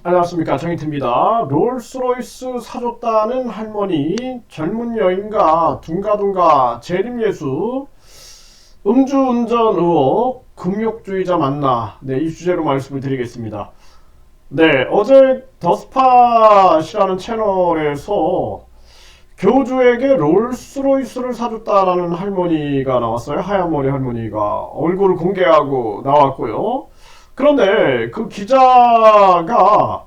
안녕하십니까, 정인태입니다. 롤스로이스 사줬다는 할머니, 젊은 여인과 둥가둥가 재림예수, 음주운전 의혹, 금욕주의자 만나. 네, 이 주제로 말씀을 드리겠습니다. 네, 어제 더스팟이라는 채널에서 교주에게 롤스로이스를 사줬다라는 할머니가 나왔어요. 하얀 머리 할머니가 얼굴을 공개하고 나왔고요. 그런데 그 기자가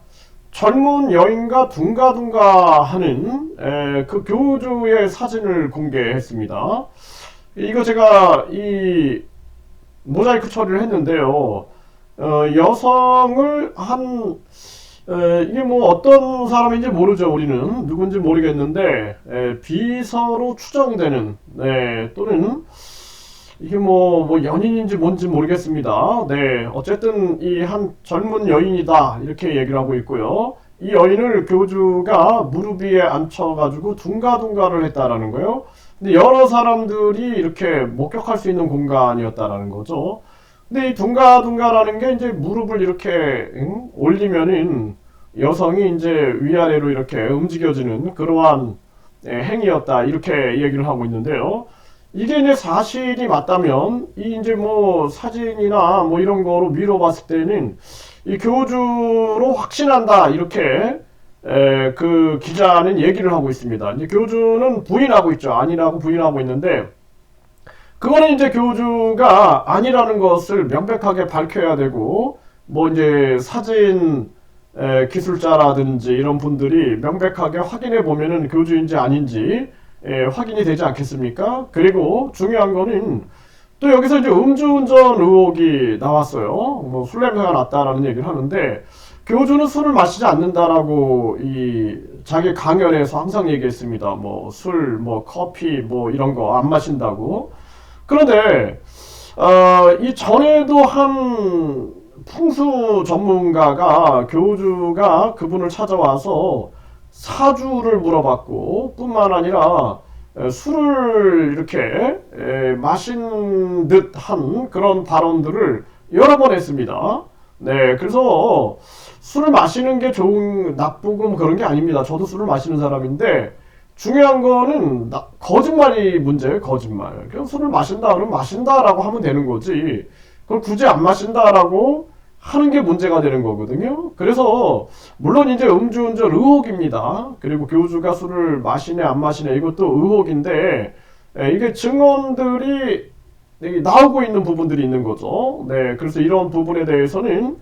젊은 여인과 둥가둥가 하는 그 교주의 사진을 공개했습니다. 이거 제가 이 모자이크 처리를 했는데요. 여성을 한 이게 뭐 어떤 사람인지 모르죠. 우리는 누군지 모르겠는데 비서로 추정되는 또는 이게 뭐 연인인지 뭔지 모르겠습니다. 네, 어쨌든 이 한 젊은 여인이다 이렇게 얘기를 하고 있고요. 이 여인을 교주가 무릎 위에 앉혀가지고 둥가둥가를 했다라는 거예요. 근데 여러 사람들이 이렇게 목격할 수 있는 공간이었다라는 거죠. 근데 이 둥가둥가라는 게 이제 무릎을 이렇게 올리면은 여성이 이제 위아래로 이렇게 움직여지는 그러한 행위였다 이렇게 얘기를 하고 있는데요. 이게 이제 사실이 맞다면 이 이제 뭐 사진이나 뭐 이런 거로 미뤄봤을 때는 이 교주로 확신한다 이렇게 그 기자는 얘기를 하고 있습니다. 이제 교주는 부인하고 있죠. 아니라고 부인하고 있는데 그거는 이제 교주가 아니라는 것을 명백하게 밝혀야 되고 뭐 이제 사진 기술자라든지 이런 분들이 명백하게 확인해 보면은 교주인지 아닌지 확인이 되지 않겠습니까? 그리고 중요한 거는 또 여기서 이제 음주운전 의혹이 나왔어요. 뭐 술 냄새가 났다라는 얘기를 하는데 교주는 술을 마시지 않는다라고 이 자기 강연에서 항상 얘기했습니다. 뭐 술, 뭐 커피, 뭐 이런 거 안 마신다고. 그런데 이 전에도 한 풍수 전문가가 교주가 그분을 찾아와서 사주를 물어봤고 뿐만 아니라 술을 이렇게 마신 듯한 그런 발언들을 여러 번 했습니다. 네, 그래서 술을 마시는 게 나쁘고 뭐 그런 게 아닙니다. 저도 술을 마시는 사람인데 중요한 거는 거짓말이 문제예요. 거짓말. 그냥 술을 마신다 그러면 마신다라고 하면 되는 거지. 그걸 굳이 안 마신다라고 하는 게 문제가 되는 거거든요. 그래서 물론 이제 음주운전 의혹입니다. 그리고 교주가 술을 마시냐 안 마시냐 이것도 의혹인데 이게 증언들이 나오고 있는 부분들이 있는 거죠. 네, 그래서 이런 부분에 대해서는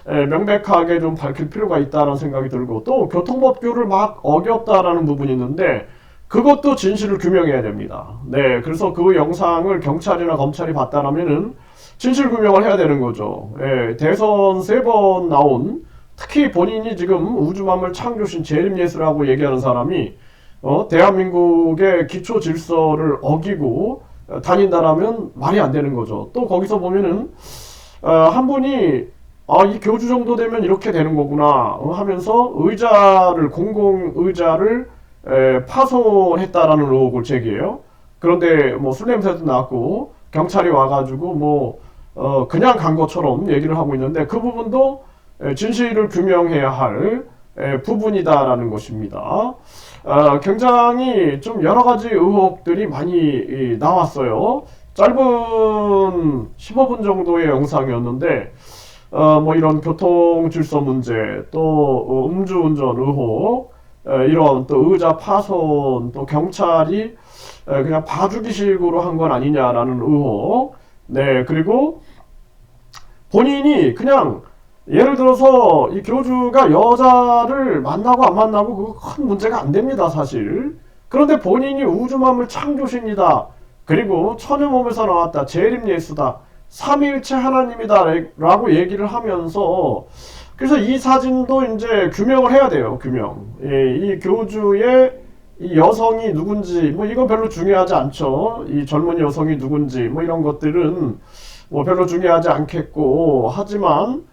명백하게 좀 밝힐 필요가 있다는 생각이 들고 또 교통법규를 막 어겼다라는 부분이 있는데 그것도 진실을 규명해야 됩니다. 네, 그래서 그 영상을 경찰이나 검찰이 봤다라면은 진실 규명을 해야 되는 거죠. 예, 대선 3번 나온 특히 본인이 지금 우주만물 창조신 재림예수라고 얘기하는 사람이 대한민국의 기초 질서를 어기고 다닌다라면 말이 안 되는 거죠. 또 거기서 보면은 한 분이 이 교주 정도 되면 이렇게 되는 거구나 하면서 공공 의자를 파손했다라는 의혹을 제기해요. 그런데 뭐 술 냄새도 났고 경찰이 와가지고 뭐 그냥 간 것처럼 얘기를 하고 있는데 그 부분도 진실을 규명해야 할 부분이다라는 것입니다. 굉장히 좀 여러 가지 의혹들이 많이 나왔어요. 짧은 15분 정도의 영상이었는데 뭐 이런 교통 질서 문제, 또 음주운전 의혹, 이런 또 의자 파손, 또 경찰이 그냥 봐주기식으로 한 건 아니냐라는 의혹. 네, 그리고 본인이 그냥 예를 들어서 이 교주가 여자를 만나고 안 만나고 그거 큰 문제가 안 됩니다, 사실. 그런데 본인이 우주만물 창조신이다. 그리고 천여 몸에서 나왔다. 재림예수다. 삼위일체 하나님이다. 라고 얘기를 하면서 그래서 이 사진도 이제 규명을 해야 돼요, 규명. 이 교주의 이 여성이 누군지 뭐 이건 별로 중요하지 않죠. 이 젊은 여성이 누군지 뭐 이런 것들은 뭐 별로 중요하지 않겠고 하지만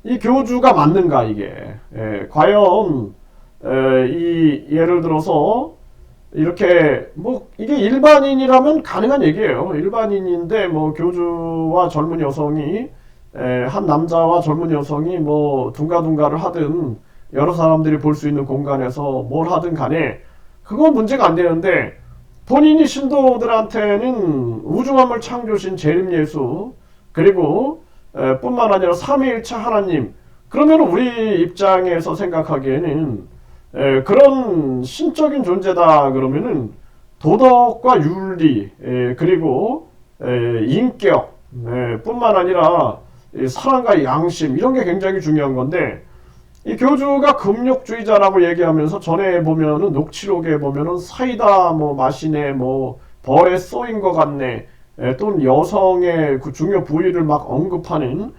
이 교주가 맞는가 이게 과연 이 예를 들어서 이렇게 뭐 이게 일반인이라면 가능한 얘기예요. 일반인인데 뭐 교주와 젊은 여성이 한 남자와 젊은 여성이 뭐 둥가둥가를 하든 여러 사람들이 볼 수 있는 공간에서 뭘 하든 간에 그건 문제가 안 되는데 본인이 신도들한테는 우주만물 창조신 재림예수 그리고 뿐만 아니라 삼위일체 하나님 그러면 우리 입장에서 생각하기에는 그런 신적인 존재다 그러면은 도덕과 윤리 그리고 인격 뿐만 아니라 사랑과 양심 이런 게 굉장히 중요한 건데 이 교주가 금욕주의자라고 얘기하면서 전에 보면은 녹취록에 보면은 사이다 뭐 마시네 뭐 벌에 쏘인 것 같네 또는 여성의 그 중요 부위를 막 언급하는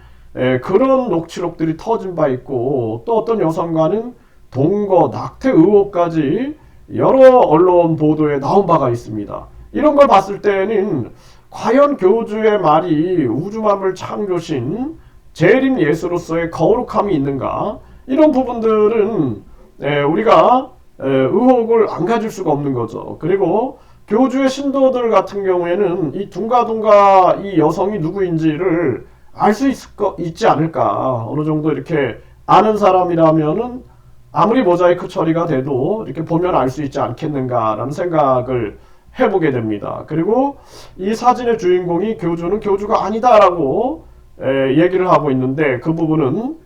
그런 녹취록들이 터진 바 있고 또 어떤 여성과는 동거 낙태 의혹까지 여러 언론 보도에 나온 바가 있습니다. 이런 걸 봤을 때는 과연 교주의 말이 우주만물 창조신 재림 예수로서의 거룩함이 있는가? 이런 부분들은 우리가 의혹을 안 가질 수가 없는 거죠. 그리고 교주의 신도들 같은 경우에는 이 둥가둥가 이 여성이 누구인지를 알 수 있지 않을까. 어느 정도 이렇게 아는 사람이라면은 아무리 모자이크 처리가 돼도 이렇게 보면 알 수 있지 않겠는가라는 생각을 해보게 됩니다. 그리고 이 사진의 주인공이 교주는 교주가 아니다라고 얘기를 하고 있는데 그 부분은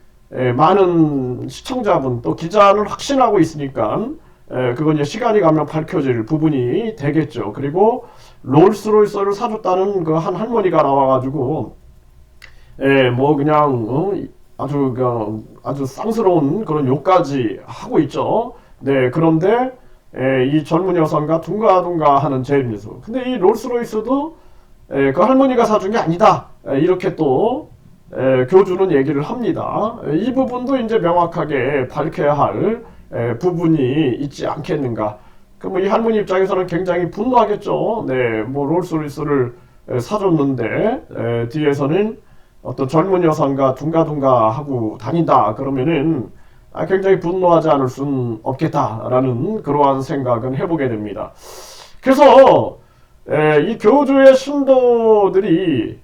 많은 시청자분 또 기자는 확신하고 있으니까 그건 이제 시간이 가면 밝혀질 부분이 되겠죠. 그리고 롤스로이스를 사줬다는 그 한 할머니가 나와가지고 뭐 그냥 아주 쌍스러운 그런 욕까지 하고 있죠. 네, 그런데 이 젊은 여성과 둥가둥가 하는 재림예수. 근데 이 롤스로이스도 그 할머니가 사준 게 아니다. 이렇게 또 교주는 얘기를 합니다. 이 부분도 이제 명확하게 밝혀야 할 부분이 있지 않겠는가. 그럼 이 할머니 입장에서는 굉장히 분노하겠죠. 네, 뭐 롤스로이스를 사줬는데 뒤에서는 어떤 젊은 여성과 둥가둥가 하고 다닌다. 그러면은 굉장히 분노하지 않을 수는 없겠다라는 그러한 생각은 해보게 됩니다. 그래서 이 교주의 신도들이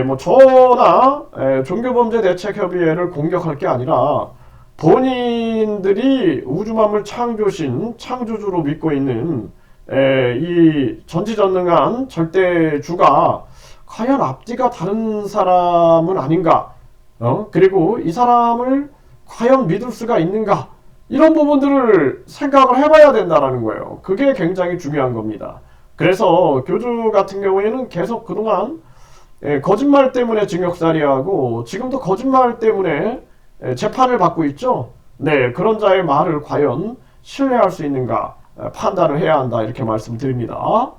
뭐 저나 종교범죄대책협의회를 공격할 게 아니라 본인들이 우주만물 창조신 창조주로 믿고 있는 이 전지전능한 절대주가 과연 앞뒤가 다른 사람은 아닌가? 그리고 이 사람을 과연 믿을 수가 있는가? 이런 부분들을 생각을 해봐야 된다는 거예요. 그게 굉장히 중요한 겁니다. 그래서 교주 같은 경우에는 계속 그동안 거짓말 때문에 징역살이하고 지금도 거짓말 때문에 재판을 받고 있죠. 네, 그런 자의 말을 과연 신뢰할 수 있는가 판단을 해야 한다 이렇게 말씀드립니다.